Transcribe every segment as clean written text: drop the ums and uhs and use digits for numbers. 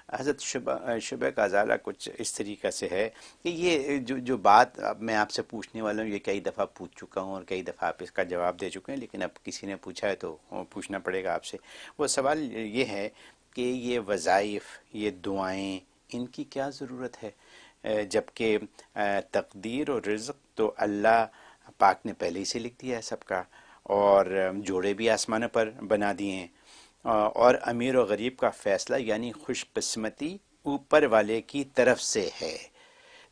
حضرت شبہ کا ازالہ کچھ اس طریقہ سے ہے کہ یہ جو بات اب میں آپ سے پوچھنے والا ہوں، یہ کئی دفعہ پوچھ چکا ہوں اور کئی دفعہ آپ اس کا جواب دے چکے ہیں، لیکن اب کسی نے پوچھا ہے تو پوچھنا پڑے گا آپ سے۔ وہ سوال یہ ہے کہ یہ وظائف، یہ دعائیں، ان کی کیا ضرورت ہے؟ جبکہ تقدیر اور رزق تو اللہ پاک نے پہلے ہی سے لکھ دیا ہے سب کا، اور جوڑے بھی آسمانوں پر بنا دیے ہیں، اور امیر و غریب کا فیصلہ یعنی خوش قسمتی اوپر والے کی طرف سے ہے۔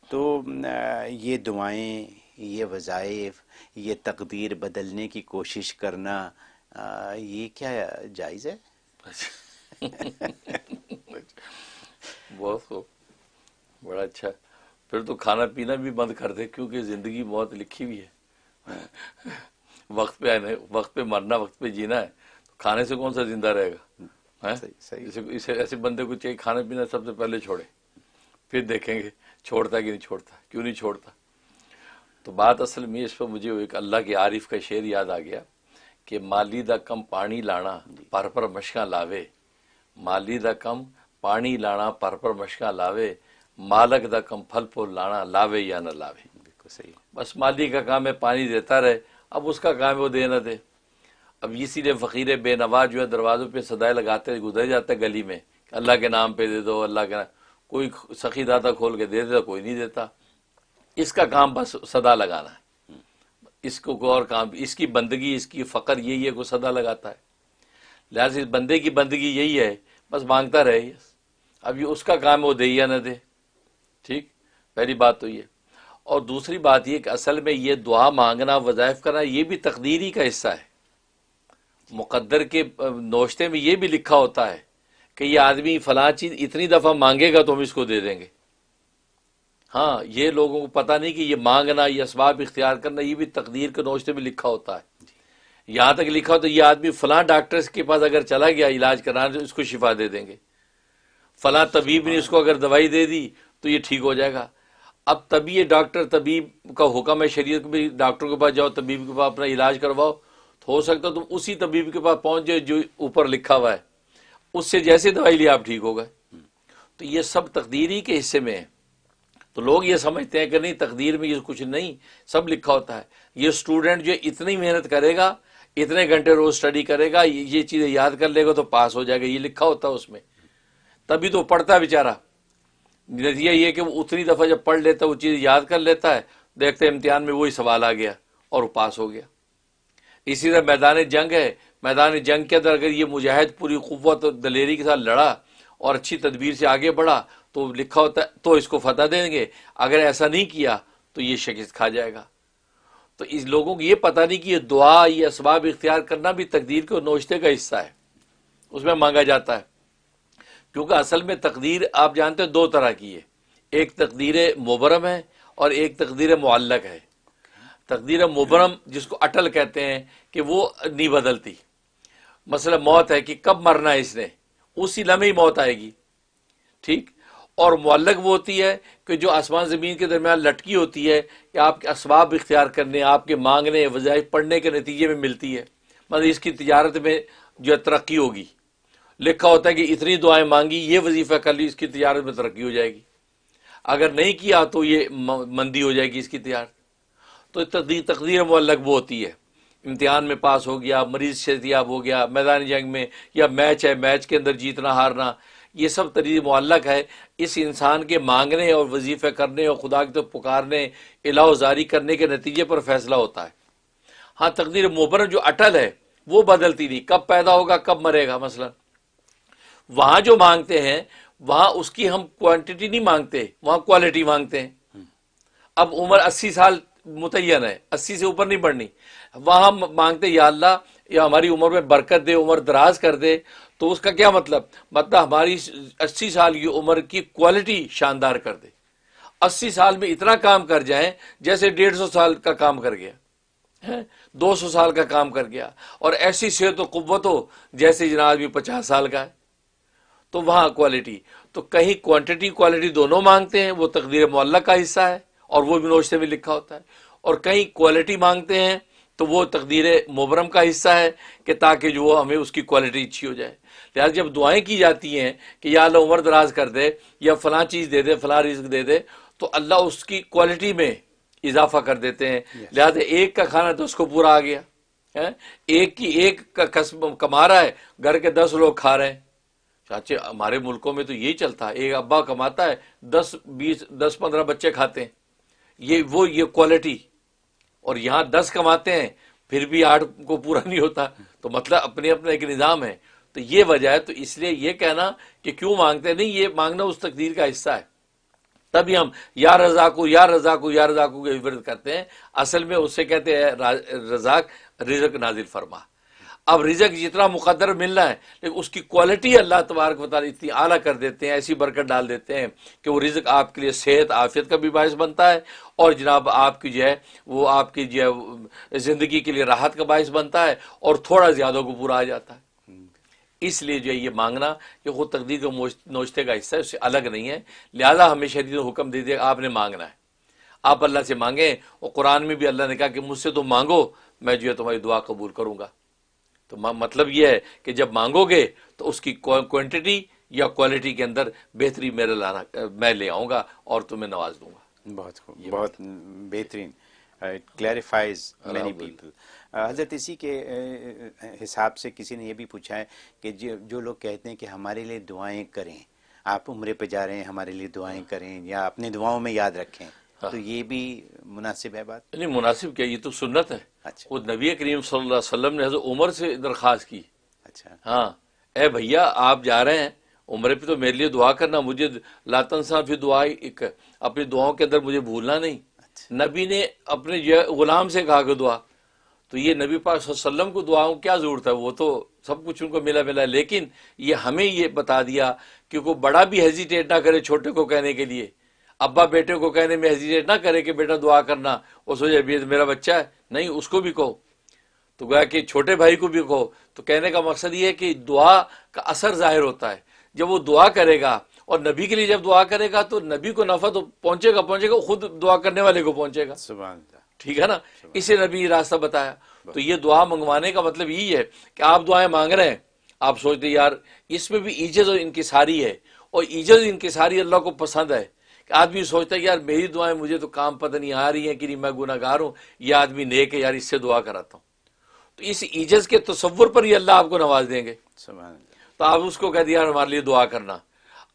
تو یہ دعائیں، یہ وظائف، یہ تقدیر بدلنے کی کوشش کرنا، یہ کیا جائز ہے؟ بہت خوب، بڑا اچھا۔ پھر تو کھانا پینا بھی بند کر دے، کیونکہ زندگی موت لکھی ہوئی ہے، وقت پہ آنے، وقت پہ مرنا، وقت پہ جینا ہے، تو کھانے سے کون سا زندہ رہے گا؟ اسے ایسے بندے کو چاہیے کھانا پینا سب سے پہلے چھوڑے، پھر دیکھیں گے چھوڑتا کہ نہیں چھوڑتا، کیوں نہیں چھوڑتا۔ تو بات اصل میں اس پر مجھے ایک اللہ کے عارف کا شعر یاد آ گیا کہ مالی دا کم پانی لانا پر پر مشکاں لاوے، مالی دا کم پانی لانا پر پر مشکاں لاوے، مالک دا کم پھل پھول لانا لاوے یا نہ لاوے۔ بالکل صحیح۔ بس مالی کا کام ہے پانی دیتا رہے، اب اس کا کام ہے وہ دے نہ دے۔ اب اسی لیے فقیر بے نوا جو ہے دروازوں پہ صدائے لگاتے گزر جاتا ہے گلی میں، اللہ کے نام پہ دے دو، اللہ کے نام، کوئی سخی داتا کھول کے دے دیتا، کوئی نہیں دیتا۔ اس کا کام بس صدا لگانا ہے، اس کو کوئی اور کام، اس کی بندگی، اس کی فقر یہی ہے کہ صدا لگاتا ہے۔ لہٰذا اس بندے کی بندگی یہی ہے، بس مانگتا رہے۔ اب یہ اس کا کام ہے وہ دے یا نہ دے، ٹھیک، پہلی بات تو یہ۔ اور دوسری بات یہ کہ اصل میں یہ دعا مانگنا، وظائف کرنا، یہ بھی تقدیری کا حصہ ہے۔ مقدر کے نوشتے میں یہ بھی لکھا ہوتا ہے کہ یہ آدمی فلاں چیز اتنی دفعہ مانگے گا تو ہم اس کو دے دیں گے۔ ہاں، یہ لوگوں کو پتہ نہیں کہ یہ مانگنا، یہ اسباب اختیار کرنا، یہ بھی تقدیر کے نوشتے میں لکھا ہوتا ہے۔ یہاں تک لکھا ہوتا ہے یہ آدمی فلاں ڈاکٹر کے پاس اگر چلا گیا علاج کرانے تو اس کو شفا دے دیں گے، فلاں طبیب نے اس کو اگر دوائی دے دی تو یہ ٹھیک ہو جائے گا۔ اب تبھی یہ ڈاکٹر، طبیب کا حکم ہے شریعت میں، ڈاکٹر کے پاس جاؤ، طبیب کے پاس اپنا علاج کرواؤ، تو ہو سکتا ہے تم اسی طبیب کے پاس پہنچ جائے جو اوپر لکھا ہوا ہے، اس سے جیسے دوائی لی آپ ٹھیک ہو گئے۔ تو یہ سب تقدیری کے حصے میں ہے۔ تو لوگ یہ سمجھتے ہیں کہ نہیں تقدیر میں یہ کچھ نہیں، سب لکھا ہوتا ہے۔ یہ اسٹوڈنٹ جو اتنی محنت کرے گا، اتنے گھنٹے روز اسٹڈی کرے گا، یہ چیزیں یاد کر لے گا تو پاس ہو جائے گا، یہ لکھا ہوتا ہے اس میں، تبھی تو پڑھتا ہے بیچارہ۔ نتیجہ یہ کہ وہ اتنی دفعہ جب پڑھ لیتا ہے، وہ چیز یاد کر لیتا ہے، دیکھتے ہیں امتحان میں وہی سوال آ گیا اور وہ پاس ہو گیا۔ اسی طرح میدان جنگ ہے، میدان جنگ کے اندر اگر یہ مجاہد پوری قوت اور دلیری کے ساتھ لڑا اور اچھی تدبیر سے آگے بڑھا تو لکھا ہوتا ہے تو اس کو فتح دیں گے، اگر ایسا نہیں کیا تو یہ شکست کھا جائے گا۔ تو اس لوگوں کو یہ پتہ نہیں کہ یہ دعا، یہ اسباب اختیار کرنا بھی تقدیر کے نوشتے کا حصہ ہے، اس میں مانگا جاتا ہے۔ کیونکہ اصل میں تقدیر آپ جانتے ہیں دو طرح کی ہے، ایک تقدیر مبرم ہے اور ایک تقدیر معلق ہے۔ تقدیر مبرم جس کو اٹل کہتے ہیں کہ وہ نہیں بدلتی، مثلا موت ہے کہ کب مرنا ہے اس نے، اسی لمحے ہی موت آئے گی، ٹھیک۔ اور معلق وہ ہوتی ہے کہ جو آسمان زمین کے درمیان لٹکی ہوتی ہے، کہ آپ کے اسباب اختیار کرنے، آپ کے مانگنے، وظائف پڑھنے کے نتیجے میں ملتی ہے۔ مطلب اس کی تجارت میں جو ہے ترقی ہوگی، لکھا ہوتا ہے کہ اتنی دعائیں مانگی، یہ وظیفہ کر لی، اس کی تجارت میں ترقی ہو جائے گی، اگر نہیں کیا تو یہ مندی ہو جائے گی اس کی تجارت۔ تو تقدیر معلق وہ ہوتی ہے، امتحان میں پاس ہو گیا، مریض صحتیاب ہو گیا، میدان جنگ میں، یا میچ ہے، میچ کے اندر جیتنا ہارنا، یہ سب تقدیر معلق ہے۔ اس انسان کے مانگنے اور وظیفے کرنے اور خدا کی طرف پکارنے، الہ جاری کرنے کے نتیجے پر فیصلہ ہوتا ہے۔ ہاں، تقدیر مبرم جو اٹل ہے وہ بدلتی نہیں، کب پیدا ہوگا کب مرے گا۔ مثلا وہاں جو مانگتے ہیں وہاں اس کی ہم کوانٹٹی نہیں مانگتے، وہاں کوالٹی مانگتے ہیں۔ اب عمر 80 سال متعین ہے، 80 سے اوپر نہیں بڑھنی، وہاں ہم مانگتے یا اللہ یا ہماری عمر میں برکت دے، عمر دراز کر دے۔ تو اس کا کیا مطلب ہماری 80 سال کی عمر کی کوالٹی شاندار کر دے، 80 سال میں اتنا کام کر جائیں جیسے 150 سال کا کام کر گیا، 200 سال کا کام کر گیا، اور ایسی صحت و قوت ہو جیسے جناب آدمی 50 سال کا ہے۔ تو وہاں کوالٹی، تو کہیں کوانٹٹی کوالٹی دونوں مانگتے ہیں، وہ تقدیر معلق کا حصہ ہے اور وہ بھی نوشتے میں لکھا ہوتا ہے، اور کہیں کوالٹی مانگتے ہیں تو وہ تقدیر مبرم کا حصہ ہے کہ تاکہ جو ہمیں اس کی کوالٹی اچھی ہو جائے۔ لہٰذا جب دعائیں کی جاتی ہیں کہ یا اللہ عمر دراز کر دے یا فلاں چیز دے دے فلاں رزق دے دے، تو اللہ اس کی کوالٹی میں اضافہ کر دیتے ہیں. لہٰذا ایک کا کھانا تو اس کو پورا آ گیا، ایک کا کسب کما رہا ہے، گھر کے 10 لوگ کھا رہے ہیں. چاچے ہمارے ملکوں میں تو یہی چلتا ہے، ایک ابا کماتا ہے 10-15 بچے کھاتے ہیں، یہ کوالٹی. اور یہاں 10 کماتے ہیں پھر بھی 8 کو پورا نہیں ہوتا. تو مطلب اپنے اپنا ایک نظام ہے. تو یہ وجہ ہے. تو اس لیے یہ کہنا کہ کیوں مانگتے نہیں، یہ مانگنا اس تقدیر کا حصہ ہے. تبھی ہم یا رزاقو یا رزاقو یا رزاقو کے ورد کرتے ہیں. اصل میں اس سے کہتے ہیں رزاق رزق نازل فرما. اب رزق جتنا مقدر ملنا ہے لیکن اس کی کوالٹی اللہ تبارک و تعالیٰ اتنی اعلیٰ کر دیتے ہیں، ایسی برکت ڈال دیتے ہیں کہ وہ رزق آپ کے لیے صحت عافیت کا بھی باعث بنتا ہے، اور جناب آپ کی جو ہے وہ آپ کی جو ہے زندگی کے لیے راحت کا باعث بنتا ہے، اور تھوڑا زیادہ کو پورا آ جاتا ہے. اس لیے جو ہے یہ مانگنا یہ خود تقدیر کا نوچتے کا حصہ ہے، اس سے الگ نہیں ہے. لہذا ہمیں شریعت نے حکم دے دیا آپ نے مانگنا ہے، آپ اللہ سے مانگیں. اور قرآن میں بھی اللہ نے کہا کہ مجھ سے تم مانگو، میں جو ہے تمہاری دعا قبول کروں گا. تو مطلب یہ ہے کہ جب مانگو گے تو اس کی کوانٹٹی یا کوالٹی کے اندر بہتری میں لے آؤں گا اور تمہیں نواز دوں گا. بہت خوب، بہت بہترین. Clarifies many people. حضرت اسی کے حساب سے کسی نے یہ بھی پوچھا ہے کہ جو لوگ کہتے ہیں کہ ہمارے لیے دعائیں کریں، آپ عمرے پہ جا رہے ہیں ہمارے لیے دعائیں کریں یا اپنی دعاؤں میں یاد رکھیں، تو یہ بھی مناسب ہے بات؟ نہیں مناسب کیا، یہ تو سنت ہے. اچھا وہ نبی کریم صلی اللہ علیہ وسلم نے حضرت عمر سے درخواست کی. اچھا ہاں اے بھیا آپ جا رہے ہیں عمرے پہ تو میرے لیے دعا کرنا، مجھے لا تنسا فی دعائی، اپنی دعاؤں کے اندر مجھے بھولنا نہیں. نبی نے اپنے غلام سے کہا کہ دعا، تو یہ نبی پاک صلی اللہ علیہ وسلم کو دعاؤں کیا ضرورت ہے، وہ تو سب کچھ ان کو ملا ہے. لیکن یہ ہمیں یہ بتا دیا کہ کوئی بڑا بھی ہیزیٹیٹ نہ کرے چھوٹے کو کہنے کے لیے. ابا بیٹے کو کہنے میں ہیزیٹیٹ نہ کرے کہ بیٹا دعا کرنا، وہ سوچے میرا بچہ ہے، نہیں اس کو بھی کہو. تو گویا کہ چھوٹے بھائی کو بھی کہو. تو کہنے کا مقصد یہ ہے کہ دعا کا اثر ظاہر ہوتا ہے جب وہ دعا کرے گا. اور نبی کے لیے جب دعا کرے گا تو نبی کو نفع تو پہنچے گا، خود دعا کرنے والے کو پہنچے گا. سبحان اللہ. ٹھیک ہے نا، اسے نبی یہ راستہ بتایا. تو یہ دعا منگوانے کا مطلب یہی ہے کہ آپ دعائیں مانگ رہے ہیں، آپ سوچتے یار اس میں بھی عجز اور انکساری ہے، اور عجز انکساری اللہ کو پسند ہے. کہ آدمی سوچتا ہے یار میری دعائیں مجھے تو کام پتہ نہیں آ رہی ہیں کہ نہیں، میں گناہ گار ہوں، یہ آدمی نیک ہے یار اس سے دعا کراتا ہوں. تو اس عجز کے تصور پر ہی اللہ آپ کو نواز دیں گے. سبحان اللہ. تو آپ اس کو کہہ دیا ہمارے لیے دعا کرنا.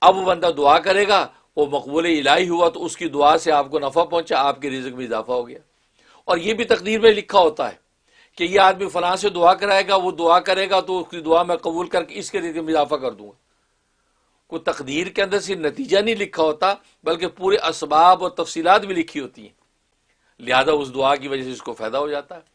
اب وہ بندہ دعا کرے گا، وہ مقبول الہی ہوا تو اس کی دعا سے آپ کو نفع پہنچا، آپ کے رزق میں اضافہ ہو گیا. اور یہ بھی تقدیر میں لکھا ہوتا ہے کہ یہ آدمی فلاں سے دعا کرائے گا، وہ دعا کرے گا تو اس کی دعا میں قبول کر کے اس کے رزق میں اضافہ کر دوں گا. کوئی تقدیر کے اندر صرف نتیجہ نہیں لکھا ہوتا بلکہ پورے اسباب اور تفصیلات بھی لکھی ہوتی ہیں. لہذا اس دعا کی وجہ سے اس کو فائدہ ہو جاتا ہے.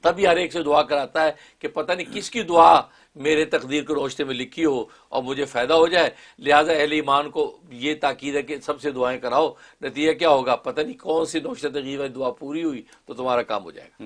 تبھی ہر ایک سے دعا کراتا ہے کہ پتہ نہیں کس کی دعا میرے تقدیر کے روشتے میں لکھی ہو اور مجھے فائدہ ہو جائے. لہذا اہل ایمان کو یہ تاکید ہے کہ سب سے دعائیں کراؤ. نتیجہ کیا ہوگا، پتہ نہیں کون سی نوشتہ تقدیر میں دعا پوری ہوئی تو تمہارا کام ہو جائے گا.